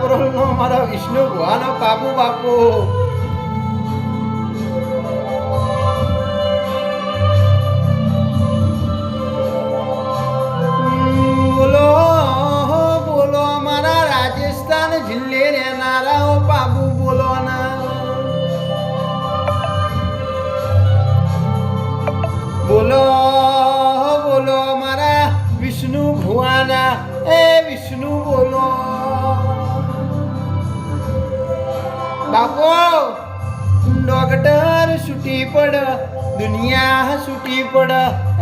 ખાપરોલનો મારો વિષ્ણુ ભુવાનો બાપુ બાપુ બોલો બોલો મારા રાજસ્થાન જિલ્લે રહેનારાઓ બાબુ બોલો ના બોલો બોલો મારા વિષ્ણુ ભુવાના એ વિષ્ણુ બોલો બાપો ડોક્ટર છૂટી પડ દુનિયા છૂટી પડ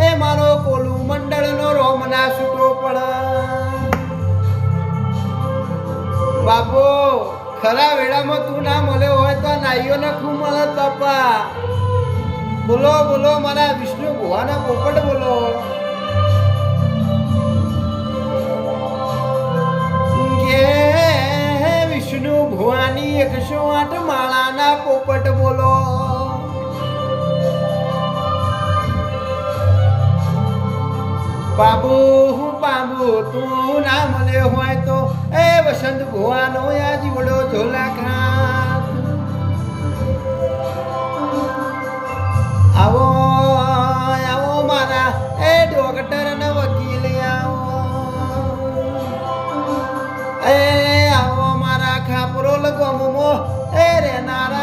એ મારો કોલું મંડળનો રોમના છૂટો પડ બાપો ખરા વેળામાં તું ના મળ્યો હોય તો નાઈઓ ને ખૂબ મળે તપા બોલો બોલો મારા વિષ્ણુ ભુવાના પોપટ બોલો વિષ્ણુ ભુવાની 108 માળાના પોપટ બોલો બાબુ બાબુ તું ના મળે હોય તો એ વસંત ભુવાનો આ જીવડો ઝોલા ખાત આવો આવો મારા એ ડોક્ટર ને વકીલ આવો એ આવો મારા ખાપરોલ ગમો એ રેનારા